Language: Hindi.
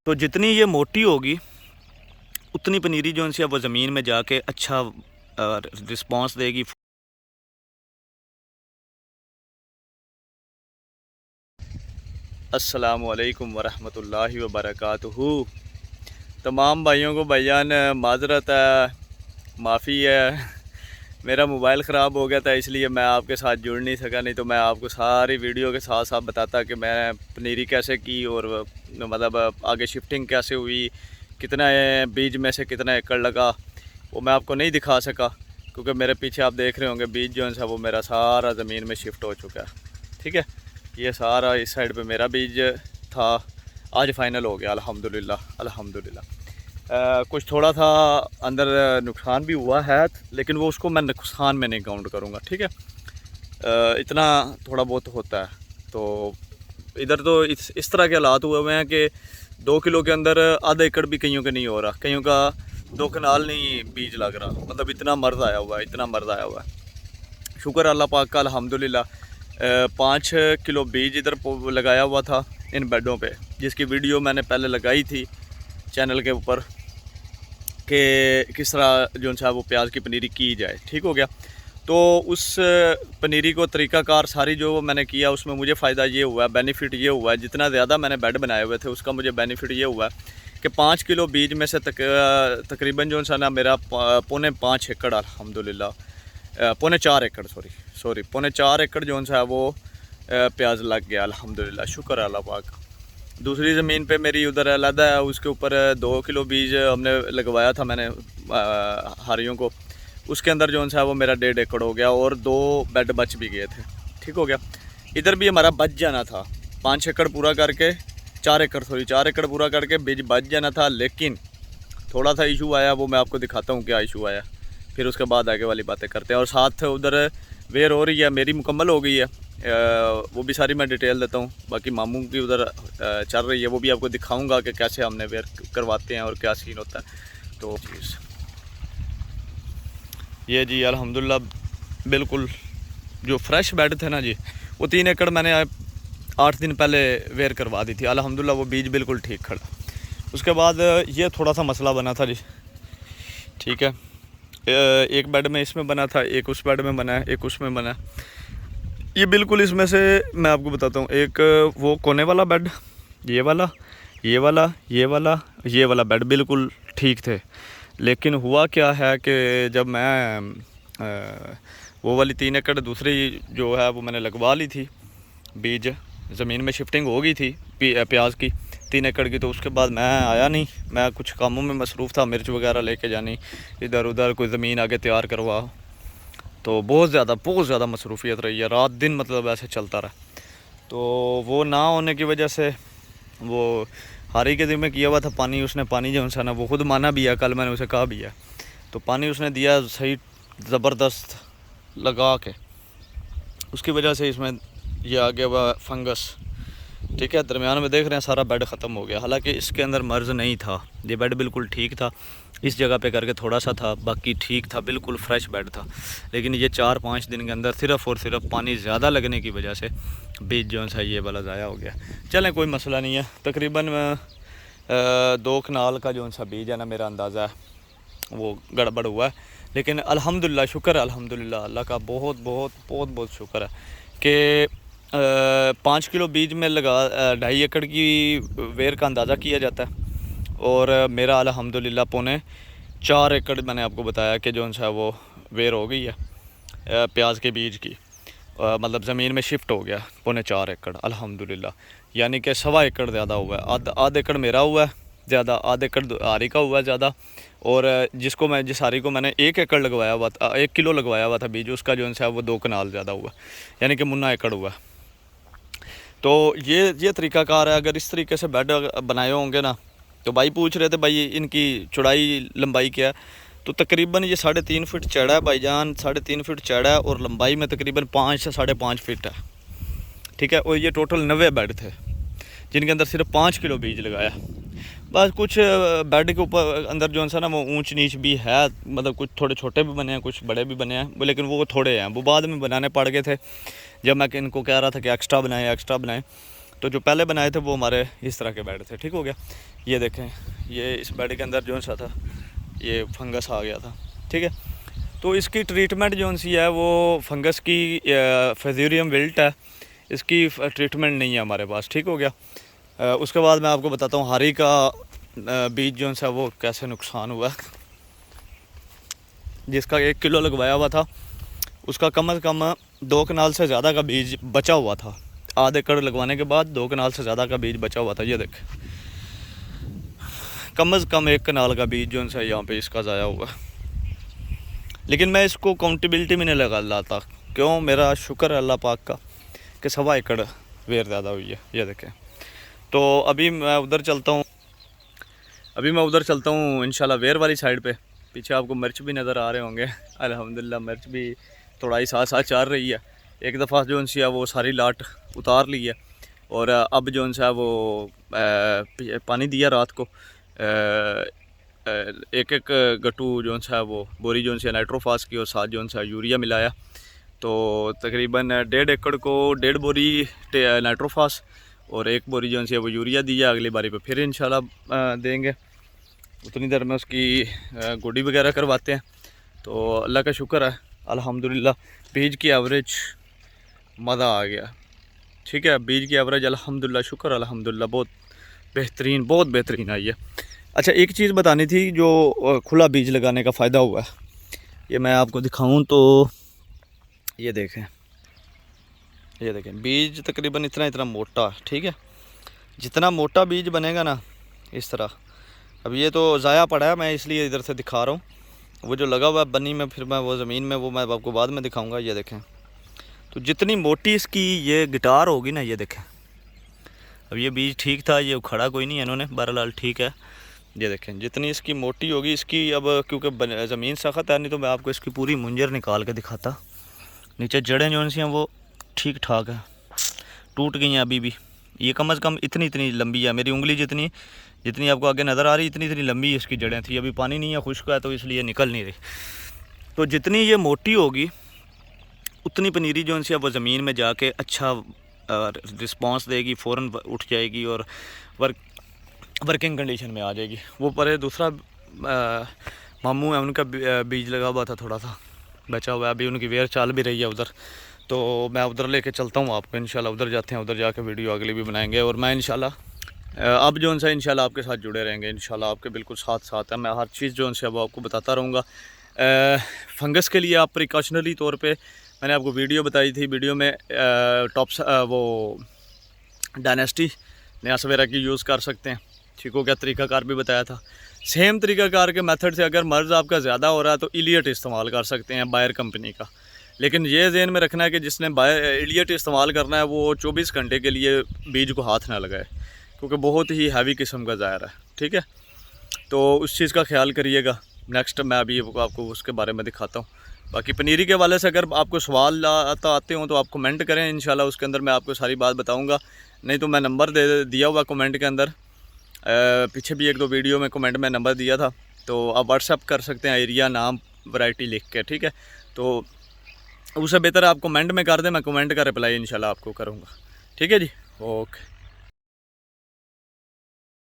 तो जितनी ये मोटी होगी उतनी पनीरी जो है वो ज़मीन में जाके अच्छा रिस्पांस देगी। अस्सलामुअलैकुम वरहमतुल्लाहि वबरकातुहू। तमाम भाइयों को भाईजान माज़रत है, माफ़ी है। मेरा मोबाइल ख़राब हो गया था इसलिए मैं आपके साथ जुड़ नहीं सका, नहीं तो मैं आपको सारी वीडियो के साथ साथ बताता कि मैं पनीरी कैसे की और मतलब आगे शिफ्टिंग कैसे हुई, कितना बीज में से कितना एकड़ लगा, वो मैं आपको नहीं दिखा सका क्योंकि मेरे पीछे आप देख रहे होंगे बीज जो है वो मेरा सारा ज़मीन में शिफ्ट हो चुका है। ठीक है, ये सारा इस साइड पे मेरा बीज था, आज फाइनल हो गया अल्हम्दुलिल्लाह अल्हम्दुलिल्लाह। कुछ थोड़ा था अंदर नुकसान भी हुआ है, लेकिन वो उसको मैं नुकसान में नहीं काउंट करूँगा। ठीक है, इतना थोड़ा बहुत होता है। तो इधर तो इस तरह के हालात हुए हुए हैं कि 2 किलो के अंदर आधा एकड़ भी कईयों के नहीं हो रहा, कईयों का 2 कनाल नहीं बीज लग रहा, मतलब इतना मर्द आया हुआ है, इतना मर्द आया हुआ है। शुक्र अल्लाह पाक का अल्हम्दुलिल्लाह। 5 किलो बीज इधर लगाया हुआ था इन बेडों पे, जिसकी वीडियो मैंने पहले लगाई थी चैनल के ऊपर कि किस तरह जो है वो प्याज की पनीरी की जाए। ठीक हो गया। तो उस पनीरी को तरीक़ाकार सारी जो मैंने किया उसमें मुझे फ़ायदा ये हुआ है, बेनिफिट ये हुआ है, जितना ज़्यादा मैंने बेड बनाए हुए थे उसका मुझे बेनिफिट ये हुआ है कि 5 किलो बीज में से तकरीबन जो है ना मेरा 5.25 एकड़ अल्हम्दुलिल्लाह, 4.25 एकड़ सॉरी 4.25 एकड़ जो है वो प्याज लग गया अल्हम्दुलिल्लाह, शुक्र अल्लाह पाक। दूसरी ज़मीन पे मेरी उधर अलहदा है, उसके ऊपर 2 किलो बीज हमने लगवाया था मैंने हारियों को, उसके अंदर जो है वो मेरा 1.5 एकड़ हो गया और 2 बेड बच भी गए थे। ठीक हो गया। इधर भी हमारा बच जाना था 5 एकड़ पूरा करके, 4 एकड़ पूरा करके बीज बच जाना था, लेकिन थोड़ा सा इशू आया, वो मैं आपको दिखाता हूँ क्या इशू आया, फिर उसके बाद आगे वाली बातें करते हैं। और साथ उधर वेयर हो रही है, मेरी मुकम्मल हो गई है, वो भी सारी मैं डिटेल देता हूँ। बाकी मामू की उधर चल रही है, वो भी आपको दिखाऊंगा कि कैसे हमने वेयर करवाते हैं और क्या सीन होता है। तो ये जी अल्हम्दुलिल्लाह बिल्कुल जो फ्रेश बेड थे ना जी, वो 3 एकड़ मैंने 8 दिन पहले वेयर करवा दी थी अल्हम्दुलिल्लाह, वो बीज बिल्कुल ठीक खड़ा। उसके बाद ये थोड़ा सा मसला बना था जी। ठीक है, एक बेड में इसमें बना था, एक उस बेड में बना है, एक उसमें बना है। ये बिल्कुल इसमें से मैं आपको बताता हूँ, एक वो कोने वाला बेड, ये वाला, ये वाला, ये वाला, ये वाला बेड बिल्कुल ठीक थे। लेकिन हुआ क्या है कि जब मैं वो वाली 3 एकड़ दूसरी जो है वो मैंने लगवा ली थी, बीज ज़मीन में शिफ्टिंग हो गई थी प्याज की 3 एकड़ की, तो उसके बाद मैं आया नहीं, मैं कुछ कामों में मसरूफ़ था, मिर्च वगैरह लेके जानी इधर उधर, कोई ज़मीन आगे तैयार करवा, तो बहुत ज़्यादा मसरूफ़ियत रही है, रात दिन मतलब ऐसे चलता रहा। तो वो ना होने की वजह से वो हारी के दिन में किया हुआ था पानी, उसने पानी जो है ना वो खुद माना भी है, कल मैंने उसे कहा भी है, तो पानी उसने दिया सही ज़बरदस्त लगा के, उसकी वजह से इसमें ये आ गया हुआ फंगस। ठीक है, दरमियान में देख रहे हैं सारा बेड ख़त्म हो गया, हालांकि इसके अंदर मर्ज़ नहीं था, ये बेड बिल्कुल ठीक था, इस जगह पे करके थोड़ा सा था, बाकी ठीक था, बिल्कुल फ्रेश बेड था। लेकिन ये 4-5 दिन के अंदर सिर्फ़ और सिर्फ पानी ज़्यादा लगने की वजह से बीज जो है ये वाला ज़ाया हो गया। चलें, कोई मसला नहीं है। तकरीबन 2 कनाल का जो सा बीज है ना, मेरा अंदाज़ा है वो गड़बड़ हुआ है, लेकिन अल्हम्दुलिल्लाह शुक्र है, अल्हम्दुलिल्लाह अल्लाह का बहुत बहुत बहुत बहुत शुक्र है कि 5 किलो बीज में लगा 2.5 एकड़ की वेयर का अंदाज़ा किया जाता है, और मेरा अल्हम्दुलिल्लाह 4.25 एकड़ मैंने आपको बताया कि जो है वो वेयर हो गई है प्याज के बीज की, मतलब ज़मीन में शिफ्ट हो गया 4.25 एकड़ अल्हम्दुलिल्लाह, यानी कि 1.25 एकड़ ज़्यादा हुआ है, आधा एकड़ मेरा हुआ है ज़्यादा, आधा एकड़ हारी का हुआ है ज़्यादा, और जिस हारी को मैंने 1 एकड़ लगवाया हुआ था, 1 किलो लगवाया हुआ था बीज, उसका जो है वो 2 कनाल ज़्यादा हुआ, यानी कि मुन्ना एकड़ हुआ। तो ये तरीक़ाकार है। अगर इस तरीके से बेड बनाए होंगे ना, तो भाई पूछ रहे थे भाई इनकी चौड़ाई लंबाई क्या है, तो तकरीबन ये 3.5 फीट चौड़ा है भाईजान, 3.5 फीट चौड़ा है, और लंबाई में तकरीबन 5 से 5.5 फीट है। ठीक है, और ये टोटल 90 बेड थे जिनके अंदर सिर्फ 5 किलो बीज लगाया। बस कुछ बेड के ऊपर अंदर जो है ना वो ऊंच नीच भी है, मतलब कुछ थोड़े छोटे भी बने हैं, कुछ बड़े भी बने हैं, लेकिन वो थोड़े हैं, वो बाद में बनाने पड़ गए थे जब मैं इनको कह रहा था कि एक्स्ट्रा बनाएं। तो जो पहले बनाए थे वो हमारे इस तरह के बेड थे, ठीक हो गया। ये देखें, ये इस बेड के अंदर जो सा था ये फंगस आ गया था, ठीक है। तो इसकी ट्रीटमेंट जो सी है वो फंगस की फेज़ोरियम विल्ट है, इसकी ट्रीटमेंट नहीं है हमारे पास, ठीक हो गया। उसके बाद मैं आपको बताता हूँ हारी का बीज जो सा वो कैसे नुकसान हुआ। जिसका 1 किलो लगवाया हुआ था उसका कम से कम 2 कनाल से ज़्यादा का बीज बचा हुआ था। आधे एकड़ लगवाने के बाद 2 कनाल से ज़्यादा का बीज बचा हुआ था। ये देख, कम से कम 1 कनाल का बीज जो है यहाँ पे इसका ज़ाया हुआ। लेकिन मैं इसको काउंटेबिलिटी में नहीं लगा लाता, क्यों, मेरा शुक्र है अल्लाह पाक का कि 1.25 एकड़ वेर ज़्यादा हुई है। ये देखें, तो अभी मैं उधर चलता हूँ इंशाल्लाह वेर वाली साइड पे। पीछे आपको मिर्च भी नज़र आ रहे होंगे, अल्हम्दुलिल्लाह मिर्च भी थोड़ा ही साथ साथ चार रही है। एक दफ़ा जो है वो सारी लाट उतार ली है और अब जो है वो पानी दिया रात को, एक एक गट्टू जो है वो बोरी जो है नाइट्रोफास की और साथ जो है यूरिया मिलाया। तो तकरीबन 1.5 एकड़ को 1.5 बोरी नाइट्रोफास और 1 बोरी जो है वो यूरिया दिया। अगली बारी पे फिर इंशाल्लाह देंगे। उतनी देर में उसकी गोडी वगैरह करवाते हैं। तो अल्लाह का शुक्र है अल्हम्दुलिल्लाह, बीज की एवरेज मज़ा आ गया, ठीक है। बीज की एवरेज अल्हम्दुलिल्लाह, शुक्र अल्हम्दुलिल्लाह बहुत बेहतरीन आई है। अच्छा, एक चीज़ बतानी थी जो खुला बीज लगाने का फ़ायदा हुआ है, ये मैं आपको दिखाऊं तो ये देखें बीज तकरीबन इतना मोटा, ठीक है। जितना मोटा बीज बनेगा ना इस तरह, अब ये तो ज़ाया पड़ा है, मैं इसलिए इधर से दिखा रहा हूँ। वो जो लगा हुआ है बनी में, फिर मैं वो ज़मीन में, वो मैं आपको बाद में दिखाऊंगा। ये देखें, तो जितनी मोटी इसकी ये गिटार होगी ना, ये देखें, अब ये बीज ठीक था, ये उखड़ा कोई नहीं है इन्होंने, बहरहाल ठीक है। ये देखें जितनी इसकी मोटी होगी इसकी, अब क्योंकि ज़मीन सख्त है, नहीं तो मैं आपको इसकी पूरी मुंजर निकाल के दिखाता। नीचे जड़ें जो सी हैं वो ठीक ठाक है, टूट गई हैं अभी भी। ये कम से कम इतनी लंबी है, मेरी उंगली जितनी आपको आगे नज़र आ रही, इतनी लंबी इसकी जड़ें थी। अभी पानी नहीं है, खुश्क है, तो इसलिए निकल नहीं रही। तो जितनी ये मोटी होगी उतनी पनीरी जो है वो ज़मीन में जाके अच्छा रिस्पांस देगी, फ़ौरन उठ जाएगी और वर्किंग कंडीशन में आ जाएगी। वो पर दूसरा मामू है, उनका बीज लगा हुआ था, थोड़ा सा बचा हुआ है, अभी उनकी वेयर चाल भी रही है उधर। तो मैं उधर लेके चलता हूँ आपको इंशाल्लाह, उधर जाते हैं, उधर जाके वीडियो अगली भी बनाएंगे। और मैं इंशाल्लाह अब जो उनसे इंशाल्लाह आपके साथ जुड़े रहेंगे, इंशाल्लाह आपके बिल्कुल साथ है। मैं हर चीज़ जो उनसे अब आपको बताता रहूँगा। फंगस के लिए आप प्रिकॉशनरी तौर पे मैंने आपको वीडियो बताई थी, वीडियो में टॉप्स वो डायनेस्टी नयासवेरा की यूज़ कर सकते हैं, ठीक हो गया। तरीक़ाकार भी बताया था। सेम तरीक़ाकार के मेथड से अगर मर्ज़ आपका ज़्यादा हो रहा है तो इलियट इस्तेमाल कर सकते हैं, बायर कंपनी का। लेकिन ये ज़हन में रखना है कि जिसने इलियट इस्तेमाल करना है वो 24 घंटे के लिए बीज को हाथ ना लगाए, क्योंकि बहुत ही हैवी किस्म का ज़ायर है, ठीक है। तो उस चीज़ का ख्याल करिएगा। नेक्स्ट मैं अभी आपको उसके बारे में दिखाता हूँ। बाकी पनीरी के वाले से अगर आपको सवाल आते हों तो आप कमेंट करें, इंशाल्लाह उसके अंदर मैं आपको सारी बात बताऊँगा। नहीं तो मैं नंबर दे दिया हुआ कमेंट के अंदर, पीछे भी 1-2 वीडियो में कमेंट में नंबर दिया था, तो आप व्हाट्सएप कर सकते हैं, एरिया, नाम, वैरायटी लिख के, ठीक है। तो उससे बेहतर आप कमेंट में कर दें, मैं कमेंट का रिप्लाई इंशाल्लाह आपको करूँगा, ठीक है जी। ओके।